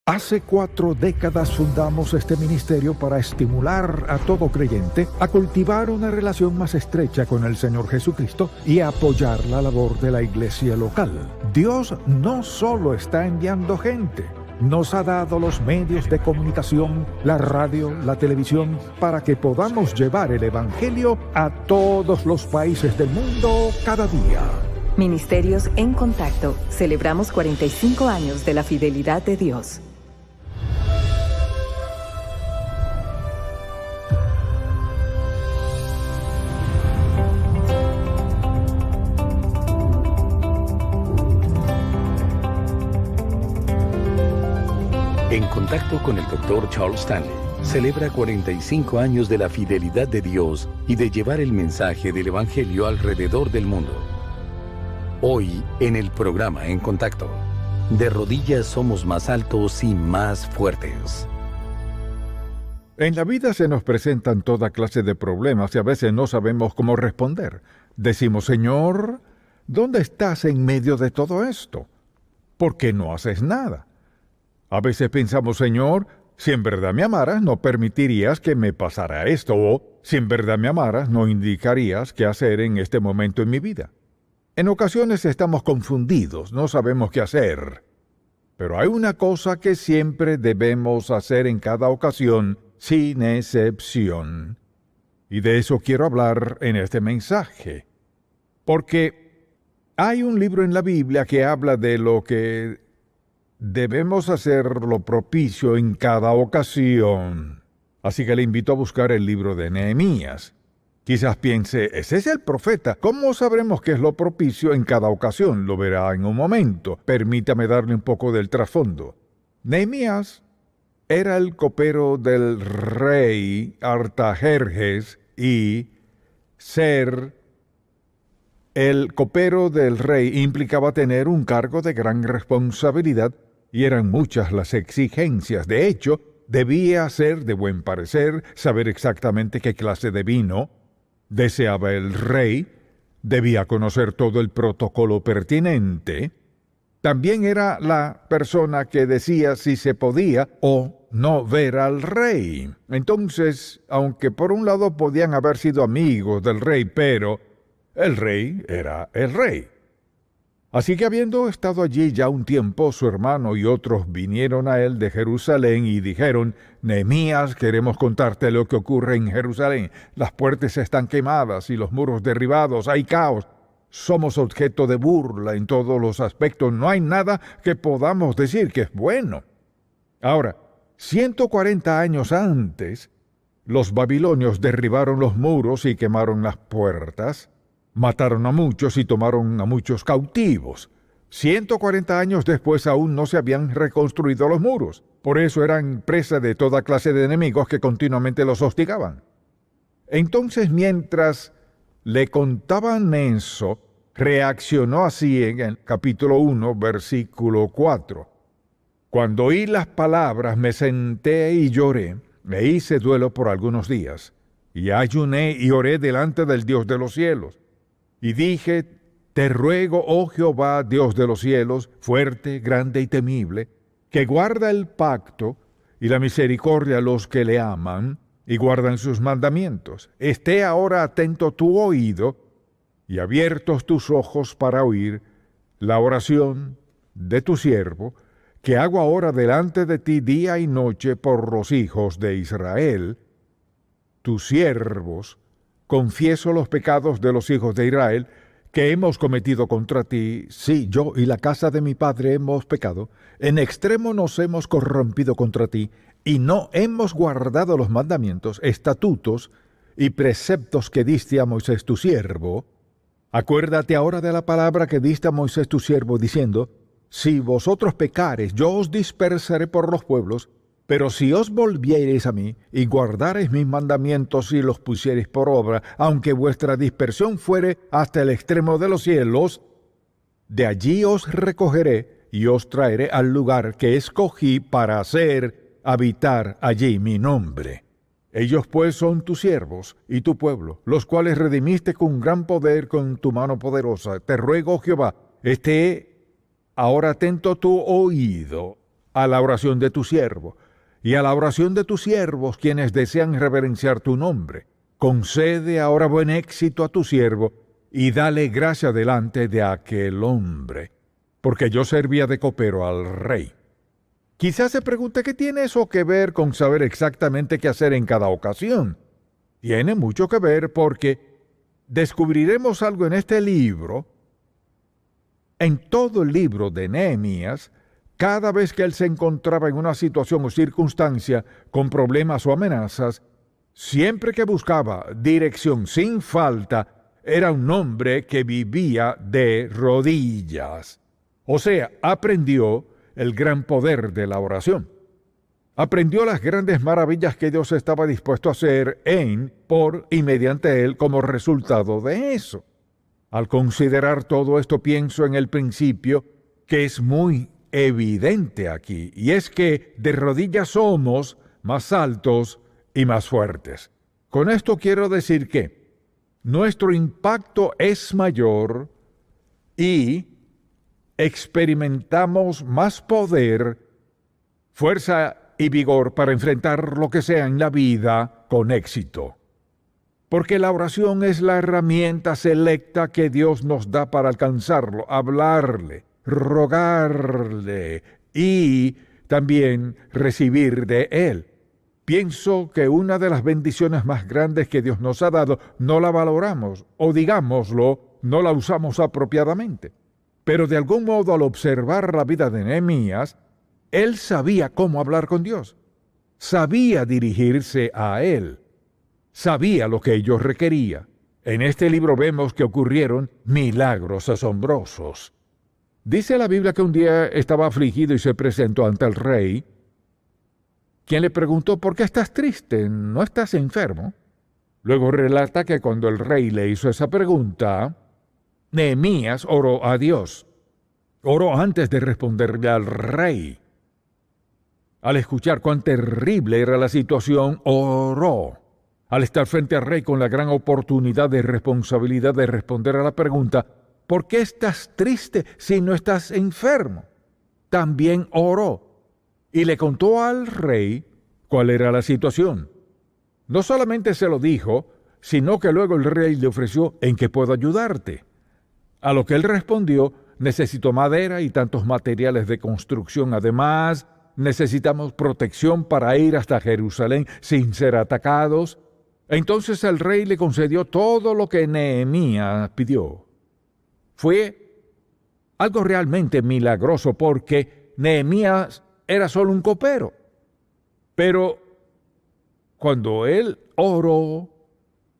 Hace 4 décadas fundamos este ministerio para estimular a todo creyente a cultivar una relación más estrecha con el Señor Jesucristo y a apoyar la labor de la iglesia local. Dios no solo está enviando gente, nos ha dado los medios de comunicación, la radio, la televisión, para que podamos llevar el Evangelio a todos los países del mundo cada día. Ministerios en Contacto. Celebramos 45 años de la fidelidad de Dios. En Contacto con el Dr. Charles Stanley celebra 45 años de la fidelidad de Dios y de llevar el mensaje del Evangelio alrededor del mundo. Hoy, en el programa En Contacto, de rodillas somos más altos y más fuertes. En la vida se nos presentan toda clase de problemas y a veces no sabemos cómo responder. Decimos, Señor, ¿dónde estás en medio de todo esto? ¿Por qué no haces nada? A veces pensamos, Señor, si en verdad me amaras, no permitirías que me pasara esto, o si en verdad me amaras, no indicarías qué hacer en este momento en mi vida. En ocasiones estamos confundidos, no sabemos qué hacer. Pero hay una cosa que siempre debemos hacer en cada ocasión, sin excepción. Y de eso quiero hablar en este mensaje. Porque hay un libro en la Biblia que habla de lo que debemos hacer lo propicio en cada ocasión. Así que le invito a buscar el libro de Nehemías. Quizás piense, ese es el profeta. ¿Cómo sabremos qué es lo propicio en cada ocasión? Lo verá en un momento. Permítame darle un poco del trasfondo. Nehemías era el copero del rey Artajerjes y ser el copero del rey implicaba tener un cargo de gran responsabilidad y eran muchas las exigencias. De hecho, debía ser de buen parecer, saber exactamente qué clase de vino deseaba el rey, debía conocer todo el protocolo pertinente. También era la persona que decía si se podía o no ver al rey. Entonces, aunque por un lado podían haber sido amigos del rey, pero el rey era el rey. Así que habiendo estado allí ya un tiempo, su hermano y otros vinieron a él de Jerusalén y dijeron, Nehemías, queremos contarte lo que ocurre en Jerusalén. Las puertas están quemadas y los muros derribados, hay caos. Somos objeto de burla en todos los aspectos. No hay nada que podamos decir que es bueno. Ahora, 140 años antes, los babilonios derribaron los muros y quemaron las puertas. Mataron a muchos y tomaron a muchos cautivos. 140 años después aún no se habían reconstruido los muros. Por eso eran presa de toda clase de enemigos que continuamente los hostigaban. Entonces, mientras le contaban eso, reaccionó así en el capítulo 1, versículo 4. Cuando oí las palabras, me senté y lloré, me hice duelo por algunos días, y ayuné y oré delante del Dios de los cielos. Y dije, te ruego, oh Jehová, Dios de los cielos, fuerte, grande y temible, que guarda el pacto y la misericordia a los que le aman y guardan sus mandamientos. Esté ahora atento tu oído y abiertos tus ojos para oír la oración de tu siervo, que hago ahora delante de ti día y noche por los hijos de Israel, tus siervos. Confieso los pecados de los hijos de Israel que hemos cometido contra ti. Sí, yo y la casa de mi padre hemos pecado. En extremo nos hemos corrompido contra ti y no hemos guardado los mandamientos, estatutos y preceptos que diste a Moisés tu siervo. Acuérdate ahora de la palabra que diste a Moisés tu siervo, diciendo, si vosotros pecares, yo os dispersaré por los pueblos. Pero si os volviereis a mí, y guardareis mis mandamientos y los pusiereis por obra, aunque vuestra dispersión fuere hasta el extremo de los cielos, de allí os recogeré y os traeré al lugar que escogí para habitar allí mi nombre. Ellos pues son tus siervos y tu pueblo, los cuales redimiste con gran poder con tu mano poderosa. Te ruego, Jehová, esté ahora atento tu oído a la oración de tu siervo, y a la oración de tus siervos, quienes desean reverenciar tu nombre. Concede ahora buen éxito a tu siervo, y dale gracia delante de aquel hombre, porque yo servía de copero al rey. Quizás se pregunte qué tiene eso que ver con saber exactamente qué hacer en cada ocasión. Tiene mucho que ver porque descubriremos algo en este libro. En todo el libro de Nehemías, cada vez que él se encontraba en una situación o circunstancia con problemas o amenazas, siempre que buscaba dirección sin falta, era un hombre que vivía de rodillas. O sea, aprendió el gran poder de la oración. Aprendió las grandes maravillas que Dios estaba dispuesto a hacer en, por y mediante él como resultado de eso. Al considerar todo esto, pienso en el principio que es muy evidente aquí, y es que de rodillas somos más altos y más fuertes. Con esto quiero decir que nuestro impacto es mayor y experimentamos más poder, fuerza y vigor para enfrentar lo que sea en la vida con éxito. Porque la oración es la herramienta selecta que Dios nos da para alcanzarlo, hablarle, rogarle y también recibir de Él. Pienso que una de las bendiciones más grandes que Dios nos ha dado no la valoramos, o digámoslo, no la usamos apropiadamente. Pero de algún modo, al observar la vida de Nehemías, él sabía cómo hablar con Dios, sabía dirigirse a Él, sabía lo que ello requería. En este libro vemos que ocurrieron milagros asombrosos. Dice la Biblia que un día estaba afligido y se presentó ante el rey, quien le preguntó: ¿por qué estás triste? ¿No estás enfermo? Luego relata que cuando el rey le hizo esa pregunta, Nehemías oró a Dios. Oró antes de responderle al rey. Al escuchar cuán terrible era la situación, oró. Al estar frente al rey con la gran oportunidad de responsabilidad de responder a la pregunta, ¿por qué estás triste si no estás enfermo? También oró y le contó al rey cuál era la situación. No solamente se lo dijo, sino que luego el rey le ofreció: ¿en qué puedo ayudarte? A lo que él respondió: necesito madera y tantos materiales de construcción. Además, necesitamos protección para ir hasta Jerusalén sin ser atacados. Entonces el rey le concedió todo lo que Nehemías pidió. Fue algo realmente milagroso porque Nehemías era solo un copero. Pero cuando él oró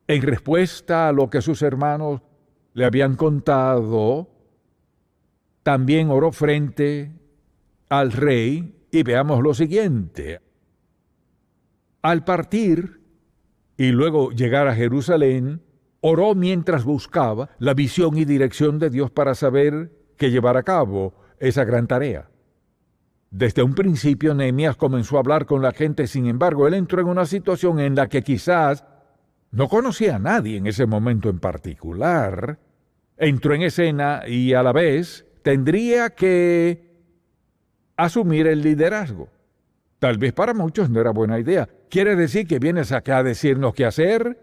en respuesta a lo que sus hermanos le habían contado, también oró frente al rey. Y veamos lo siguiente. Al partir y luego llegar a Jerusalén, oró mientras buscaba la visión y dirección de Dios para saber que llevar a cabo esa gran tarea. Desde un principio, Nehemías comenzó a hablar con la gente. Sin embargo, él entró en una situación en la que quizás no conocía a nadie en ese momento en particular. Entró en escena y a la vez tendría que asumir el liderazgo. Tal vez para muchos no era buena idea. ¿Quiere decir que vienes acá a decirnos qué hacer?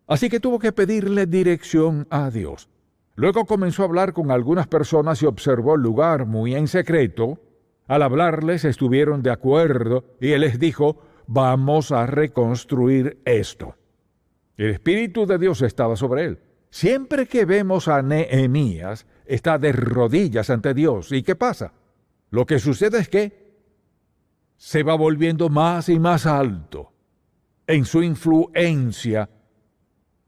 Así que tuvo que pedirle dirección a Dios. Luego comenzó a hablar con algunas personas y observó el lugar muy en secreto. Al hablarles estuvieron de acuerdo y él les dijo: vamos a reconstruir esto. El Espíritu de Dios estaba sobre él. Siempre que vemos a Nehemías, está de rodillas ante Dios. ¿Y qué pasa? Lo que sucede es que se va volviendo más y más alto en su influencia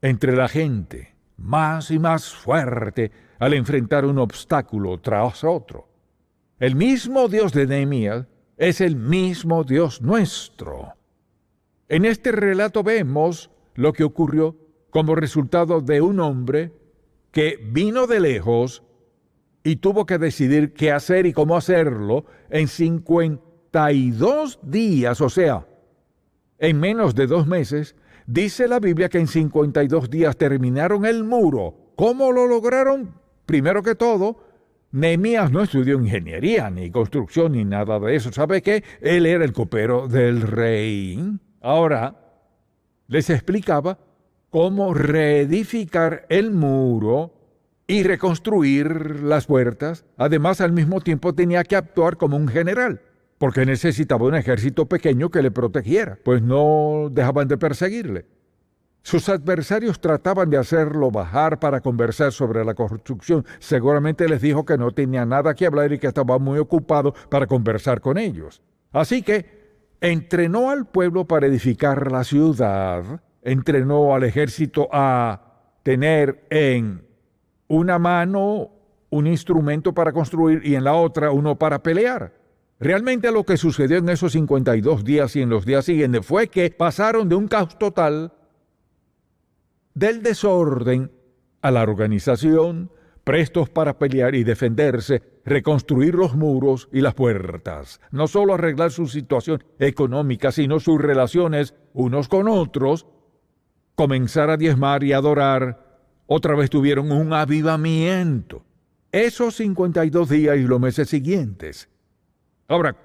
entre la gente, más y más fuerte al enfrentar un obstáculo tras otro. El mismo Dios de Nehemías es el mismo Dios nuestro. En este relato vemos lo que ocurrió como resultado de un hombre que vino de lejos y tuvo que decidir qué hacer y cómo hacerlo en 52 días, o sea, en menos de 2 meses. Dice la Biblia que en 52 días terminaron el muro. ¿Cómo lo lograron? Primero que todo, Nehemías no estudió ingeniería, ni construcción, ni nada de eso. ¿Sabe qué? Él era el copero del rey. Ahora, les explicaba cómo reedificar el muro y reconstruir las puertas. Además, al mismo tiempo tenía que actuar como un general, porque necesitaba un ejército pequeño que le protegiera, pues no dejaban de perseguirle. Sus adversarios trataban de hacerlo bajar para conversar sobre la construcción. Seguramente les dijo que no tenía nada que hablar y que estaba muy ocupado para conversar con ellos. Así que entrenó al pueblo para edificar la ciudad, entrenó al ejército a tener en una mano un instrumento para construir y en la otra uno para pelear. Realmente lo que sucedió en esos 52 días y en los días siguientes fue que pasaron de un caos total, del desorden, a la organización, prestos para pelear y defenderse, reconstruir los muros y las puertas. No solo arreglar su situación económica, sino sus relaciones unos con otros, comenzar a diezmar y adorar. Otra vez tuvieron un avivamiento. Esos 52 días y los meses siguientes. Ahora,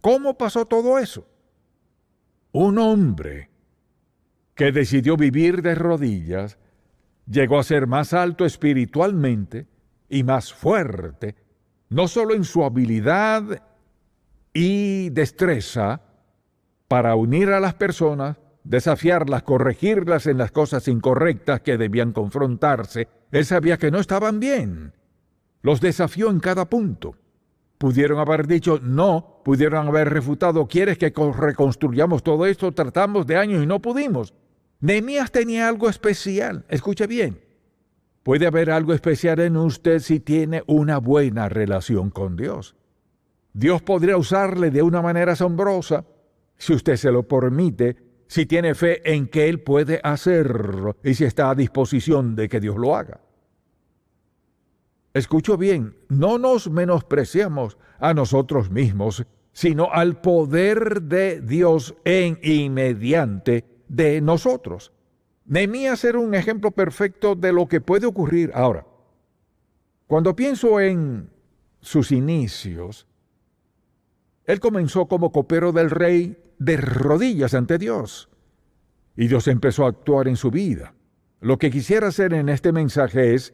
¿cómo pasó todo eso? Un hombre que decidió vivir de rodillas, llegó a ser más alto espiritualmente y más fuerte, no solo en su habilidad y destreza para unir a las personas, desafiarlas, corregirlas en las cosas incorrectas que debían confrontarse. Él sabía que no estaban bien. Los desafió en cada punto. Pudieron haber dicho no, pudieron haber refutado, ¿quieres que reconstruyamos todo esto? Tratamos de años y no pudimos. Nehemías tenía algo especial. Escuche bien. Puede haber algo especial en usted si tiene una buena relación con Dios. Dios podría usarle de una manera asombrosa, si usted se lo permite, si tiene fe en que Él puede hacerlo y si está a disposición de que Dios lo haga. Escucho bien, no nos menospreciamos a nosotros mismos, sino al poder de Dios en y mediante de nosotros. Nehemías era un ejemplo perfecto de lo que puede ocurrir ahora. Cuando pienso en sus inicios, él comenzó como copero del rey de rodillas ante Dios, y Dios empezó a actuar en su vida. Lo que quisiera hacer en este mensaje es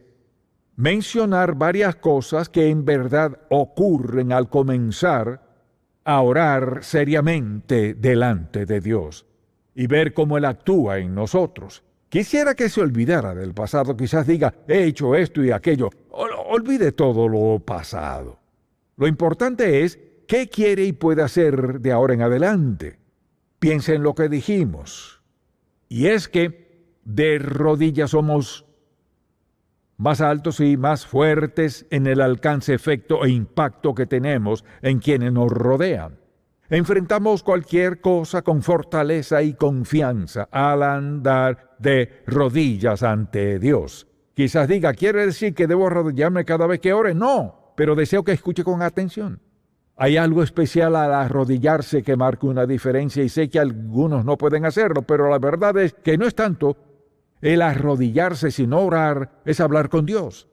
mencionar varias cosas que en verdad ocurren al comenzar a orar seriamente delante de Dios y ver cómo Él actúa en nosotros. Quisiera que se olvidara del pasado, quizás diga, he hecho esto y aquello. Olvide todo lo pasado. Lo importante es qué quiere y puede hacer de ahora en adelante. Piense en lo que dijimos. Y es que de rodillas somos más altos y más fuertes en el alcance, efecto e impacto que tenemos en quienes nos rodean. Enfrentamos cualquier cosa con fortaleza y confianza al andar de rodillas ante Dios. Quizás diga, ¿quiere decir que debo arrodillarme cada vez que ore? No, pero deseo que escuche con atención. Hay algo especial al arrodillarse que marca una diferencia y sé que algunos no pueden hacerlo, pero la verdad es que no es tanto el arrodillarse sino orar, es hablar con Dios.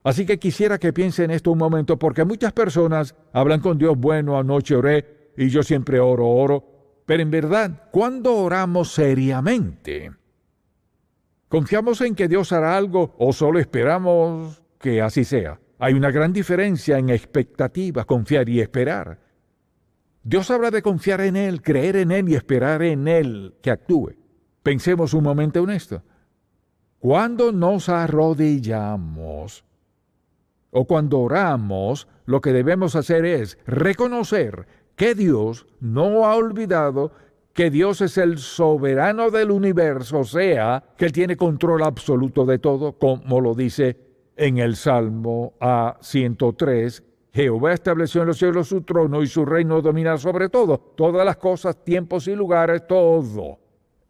Así que quisiera que piense en esto un momento, porque muchas personas hablan con Dios, bueno, anoche oré, y yo siempre oro, pero en verdad, ¿cuándo oramos seriamente? ¿Confiamos en que Dios hará algo o solo esperamos que así sea? Hay una gran diferencia en expectativas, confiar y esperar. Dios habla de confiar en Él, creer en Él y esperar en Él que actúe. Pensemos un momento en esto. Cuando nos arrodillamos o cuando oramos, lo que debemos hacer es reconocer que Dios no ha olvidado que Dios es el soberano del universo, o sea, que Él tiene control absoluto de todo, como lo dice en el Salmo A103. Jehová estableció en los cielos su trono y su reino domina sobre todo, todas las cosas, tiempos y lugares, todo.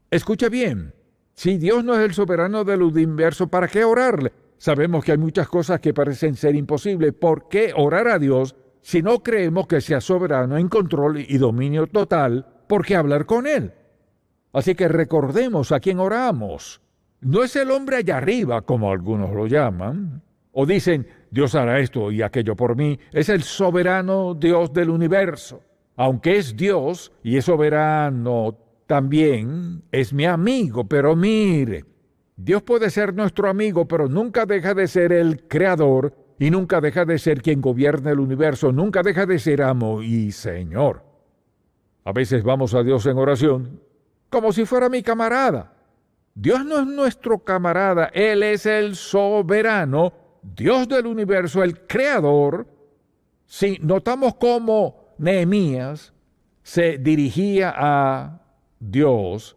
Escucha bien, si Dios no es el soberano del universo, ¿para qué orarle? Sabemos que hay muchas cosas que parecen ser imposibles. ¿Por qué orar a Dios si no creemos que sea soberano en control y dominio total? ¿Por qué hablar con Él? Así que recordemos a quién oramos. No es el hombre allá arriba, como algunos lo llaman, o dicen, Dios hará esto y aquello por mí. Es el soberano Dios del universo. Aunque es Dios y es soberano, también es mi amigo. Pero mire, Dios puede ser nuestro amigo, pero nunca deja de ser el creador y nunca deja de ser quien gobierna el universo. Nunca deja de ser amo y Señor. A veces vamos a Dios en oración como si fuera mi camarada. Dios no es nuestro camarada, Él es el soberano, Dios del universo, el creador. Si notamos cómo Nehemías se dirigía a Dios,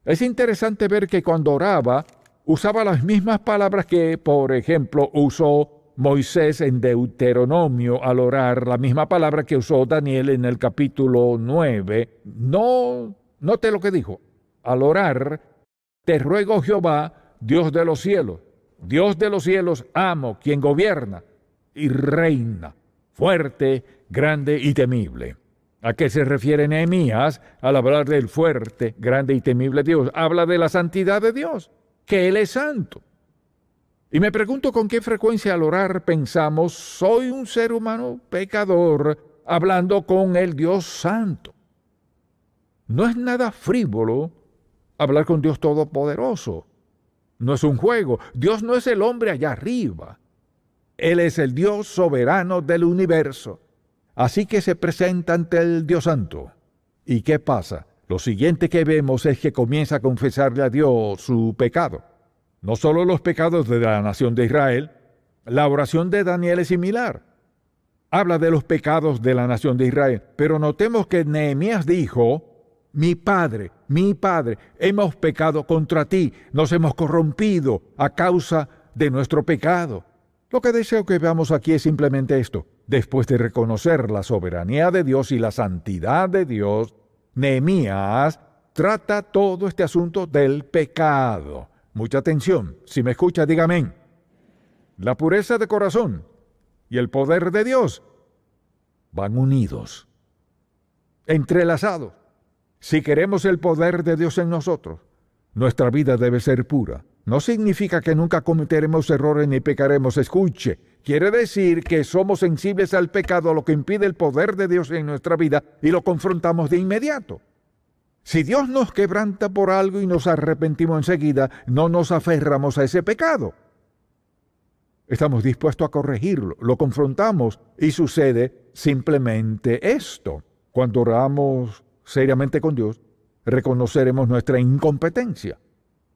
es interesante ver que cuando oraba, usaba las mismas palabras que, por ejemplo, usó Moisés en Deuteronomio al orar, la misma palabra que usó Daniel en el capítulo 9. Note lo que dijo. Al orar, te ruego Jehová, Dios de los cielos, amo, quien gobierna y reina, fuerte, grande y temible. ¿A qué se refiere Nehemías al hablar del fuerte, grande y temible Dios? Habla de la santidad de Dios, que Él es santo. Y me pregunto con qué frecuencia al orar pensamos, soy un ser humano pecador hablando con el Dios santo. No es nada frívolo hablar con Dios Todopoderoso. No es un juego. Dios no es el hombre allá arriba. Él es el Dios soberano del universo. Así que se presenta ante el Dios Santo. ¿Y qué pasa? Lo siguiente que vemos es que comienza a confesarle a Dios su pecado. No solo los pecados de la nación de Israel, la oración de Daniel es similar. Habla de los pecados de la nación de Israel, pero notemos que Nehemías dijo, mi padre, hemos pecado contra ti, nos hemos corrompido a causa de nuestro pecado. Lo que deseo que veamos aquí es simplemente esto. Después de reconocer la soberanía de Dios y la santidad de Dios, Nehemías trata todo este asunto del pecado. Mucha atención. Si me escucha, diga amén. La pureza de corazón y el poder de Dios van unidos, entrelazados. Si queremos el poder de Dios en nosotros, nuestra vida debe ser pura. No significa que nunca cometeremos errores ni pecaremos. Escuche, quiere decir que somos sensibles al pecado, lo que impide el poder de Dios en nuestra vida, y lo confrontamos de inmediato. Si Dios nos quebranta por algo y nos arrepentimos enseguida, no nos aferramos a ese pecado. Estamos dispuestos a corregirlo, lo confrontamos y sucede simplemente esto. Cuando oramos seriamente con Dios, reconoceremos nuestra incompetencia.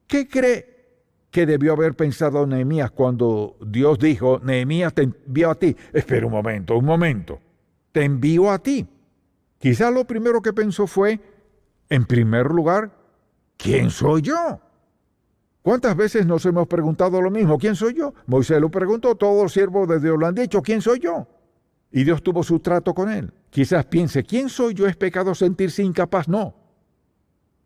¿Qué cree que debió haber pensado Nehemías cuando Dios dijo, Nehemías, te envío a ti? Espera un momento. Te envío a ti. Quizás lo primero que pensó fue, en primer lugar, ¿quién soy yo? ¿Cuántas veces nos hemos preguntado lo mismo? ¿Quién soy yo? Moisés lo preguntó, todos los siervos de Dios lo han dicho, ¿quién soy yo? Y Dios tuvo su trato con él. Quizás piense, ¿quién soy yo? ¿Es pecado sentirse incapaz? No.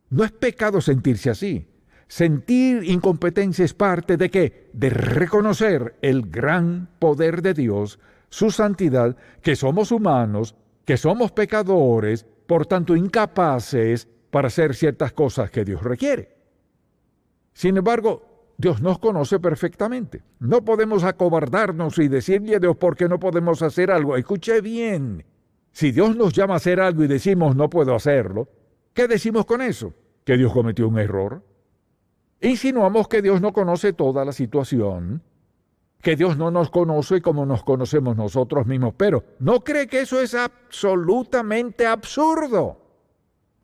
No es pecado sentirse así. Sentir incompetencia es parte ¿de qué? De reconocer el gran poder de Dios, su santidad, que somos humanos, que somos pecadores, por tanto incapaces para hacer ciertas cosas que Dios requiere. Sin embargo, Dios nos conoce perfectamente. No podemos acobardarnos y decirle a Dios por qué no podemos hacer algo. Escuche bien. Si Dios nos llama a hacer algo y decimos no puedo hacerlo, ¿qué decimos con eso? ¿Que Dios cometió un error? Insinuamos que Dios no conoce toda la situación, que Dios no nos conoce como nos conocemos nosotros mismos, pero ¿no cree que eso es absolutamente absurdo?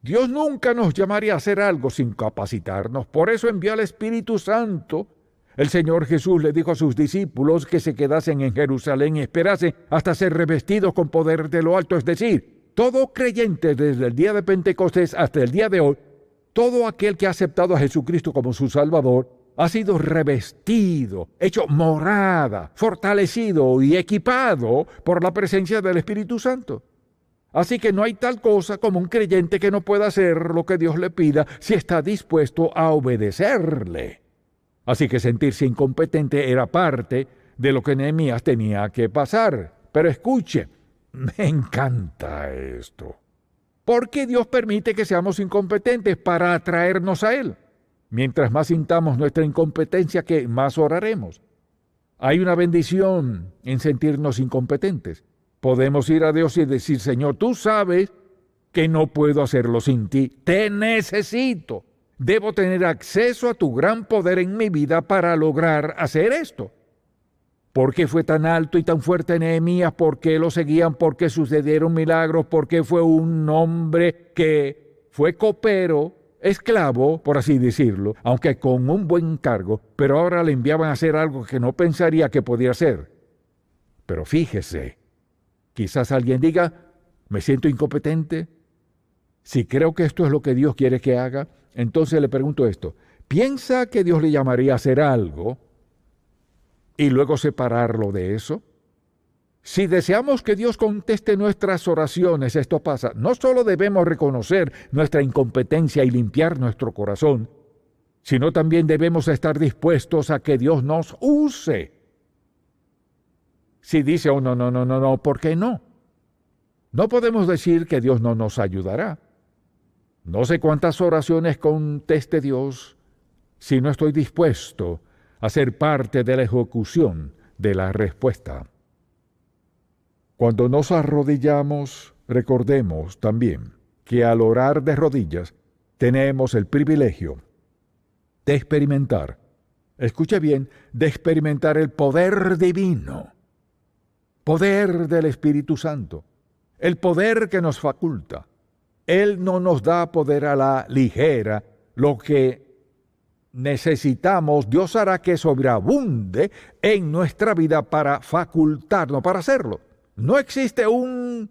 Dios nunca nos llamaría a hacer algo sin capacitarnos. Por eso envió al Espíritu Santo. El Señor Jesús le dijo a sus discípulos que se quedasen en Jerusalén y esperasen hasta ser revestidos con poder de lo alto. Es decir, todo creyente desde el día de Pentecostés hasta el día de hoy, todo aquel que ha aceptado a Jesucristo como su Salvador, ha sido revestido, hecho morada, fortalecido y equipado por la presencia del Espíritu Santo. Así que no hay tal cosa como un creyente que no pueda hacer lo que Dios le pida si está dispuesto a obedecerle. Así que sentirse incompetente era parte de lo que Nehemías tenía que pasar. Pero escuche, me encanta esto. ¿Por qué Dios permite que seamos incompetentes? Para atraernos a Él. Mientras más sintamos nuestra incompetencia, que más oraremos. Hay una bendición en sentirnos incompetentes. Podemos ir a Dios y decir, Señor, tú sabes que no puedo hacerlo sin ti. Te necesito. Debo tener acceso a tu gran poder en mi vida para lograr hacer esto. ¿Por qué fue tan alto y tan fuerte Nehemías? ¿Por qué lo seguían? ¿Por qué sucedieron milagros? ¿Por qué fue un hombre que fue copero, esclavo, por así decirlo, aunque con un buen cargo, pero ahora le enviaban a hacer algo que no pensaría que podía hacer? Pero fíjese, quizás alguien diga, me siento incompetente. Si creo que esto es lo que Dios quiere que haga, entonces le pregunto esto, ¿piensa que Dios le llamaría a hacer algo y luego separarlo de eso? Si deseamos que Dios conteste nuestras oraciones, esto pasa. No solo debemos reconocer nuestra incompetencia y limpiar nuestro corazón, sino también debemos estar dispuestos a que Dios nos use. Si dice, oh, no, ¿por qué no? No podemos decir que Dios no nos ayudará. No sé cuántas oraciones conteste Dios si no estoy dispuesto a ser parte de la ejecución de la respuesta. Cuando nos arrodillamos, recordemos también que al orar de rodillas tenemos el privilegio de experimentar, escuche bien, de experimentar el poder divino, poder del Espíritu Santo, el poder que nos faculta. Él no nos da poder a la ligera. Lo que necesitamos, Dios hará que sobreabunde en nuestra vida para facultarnos, para hacerlo. No existe un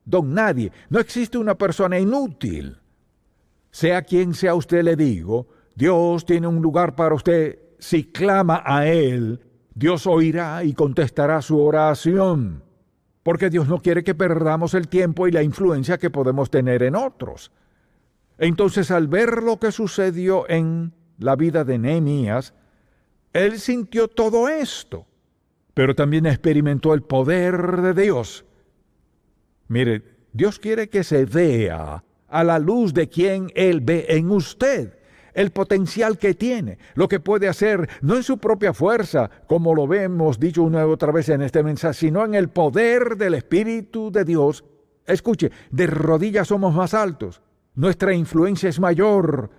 don nadie, no existe una persona inútil. Sea quien sea usted, le digo, Dios tiene un lugar para usted. Si clama a Él, Dios oirá y contestará su oración. Porque Dios no quiere que perdamos el tiempo y la influencia que podemos tener en otros. Entonces, al ver lo que sucedió en la vida de Nehemías, él sintió todo esto, pero también experimentó el poder de Dios. Mire, Dios quiere que se vea a la luz de quien Él ve en usted, el potencial que tiene, lo que puede hacer, no en su propia fuerza, como lo vemos dicho una y otra vez en este mensaje, sino en el poder del Espíritu de Dios. Escuche, de rodillas somos más altos, nuestra influencia es mayor,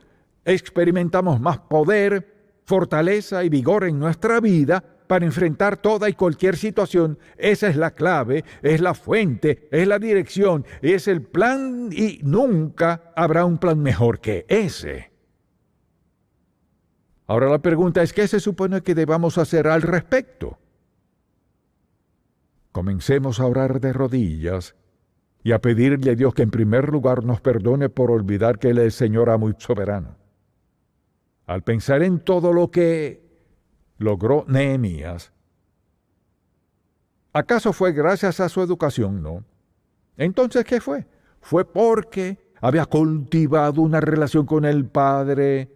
experimentamos más poder, fortaleza y vigor en nuestra vida para enfrentar toda y cualquier situación. Esa es la clave, es la fuente, es la dirección, es el plan y nunca habrá un plan mejor que ese. Ahora la pregunta es, ¿qué se supone que debamos hacer al respecto? Comencemos a orar de rodillas y a pedirle a Dios que en primer lugar nos perdone por olvidar que Él es Señor amo y soberano. Al pensar en todo lo que logró Nehemías, ¿acaso fue gracias a su educación? No. Entonces, ¿qué fue? Fue porque había cultivado una relación con el Padre,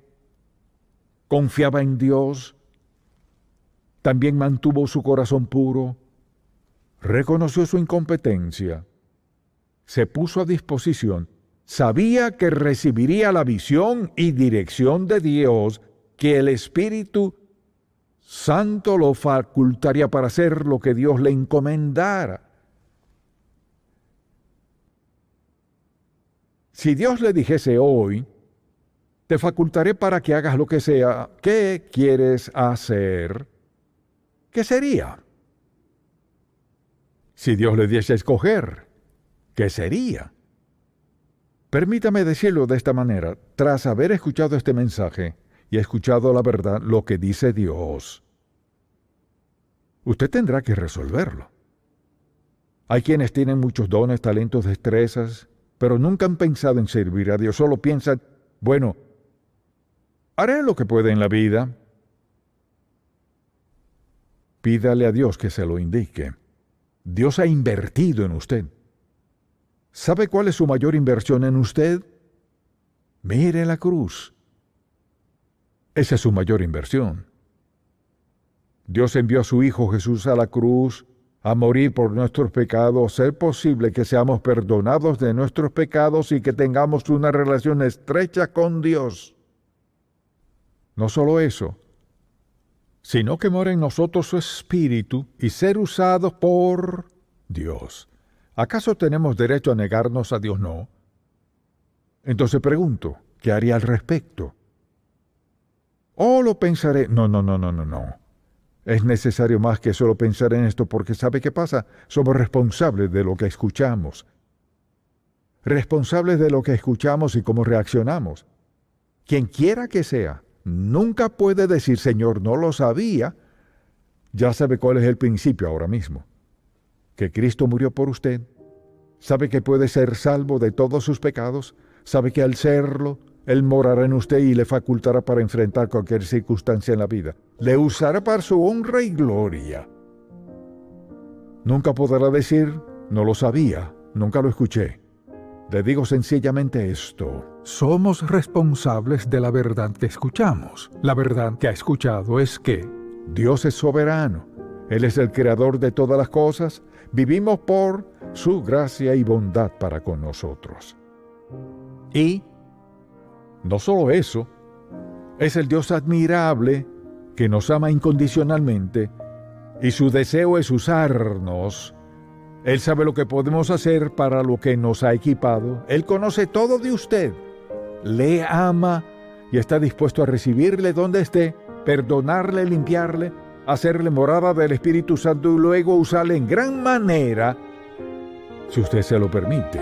confiaba en Dios, también mantuvo su corazón puro, reconoció su incompetencia, se puso a disposición, sabía que recibiría la visión y dirección de Dios, que el Espíritu Santo lo facultaría para hacer lo que Dios le encomendara. Si Dios le dijese hoy, te facultaré para que hagas lo que sea, ¿qué quieres hacer? ¿Qué sería? Si Dios le diese a escoger, ¿qué sería? Permítame decirlo de esta manera, tras haber escuchado este mensaje y escuchado la verdad, lo que dice Dios, usted tendrá que resolverlo. Hay quienes tienen muchos dones, talentos, destrezas, pero nunca han pensado en servir a Dios, solo piensan, bueno, haré lo que pueda en la vida. Pídale a Dios que se lo indique. Dios ha invertido en usted. ¿Sabe cuál es su mayor inversión en usted? Mire la cruz. Esa es su mayor inversión. Dios envió a su Hijo Jesús a la cruz a morir por nuestros pecados, ser posible que seamos perdonados de nuestros pecados y que tengamos una relación estrecha con Dios. No solo eso, sino que mora en nosotros su Espíritu y ser usados por Dios. ¿Acaso tenemos derecho a negarnos a Dios? No. Entonces pregunto, ¿qué haría al respecto? ¿O lo pensaré? No. Es necesario más que solo pensar en esto, porque ¿sabe qué pasa? Somos responsables de lo que escuchamos. Responsables de lo que escuchamos y cómo reaccionamos. Quien quiera que sea, nunca puede decir, Señor, no lo sabía. Ya sabe cuál es el principio ahora mismo. Que Cristo murió por usted. Sabe que puede ser salvo de todos sus pecados. Sabe que al serlo, Él morará en usted y le facultará para enfrentar cualquier circunstancia en la vida. Le usará para su honra y gloria. Nunca podrá decir, no lo sabía, nunca lo escuché. Le digo sencillamente esto. Somos responsables de la verdad que escuchamos. La verdad que ha escuchado es que Dios es soberano. Él es el creador de todas las cosas. Vivimos por su gracia y bondad para con nosotros. Y no solo eso, es el Dios admirable que nos ama incondicionalmente y su deseo es usarnos. Él sabe lo que podemos hacer para lo que nos ha equipado. Él conoce todo de usted. Le ama y está dispuesto a recibirle donde esté, perdonarle, limpiarle, hacerle morada del Espíritu Santo y luego usarle en gran manera, si usted se lo permite.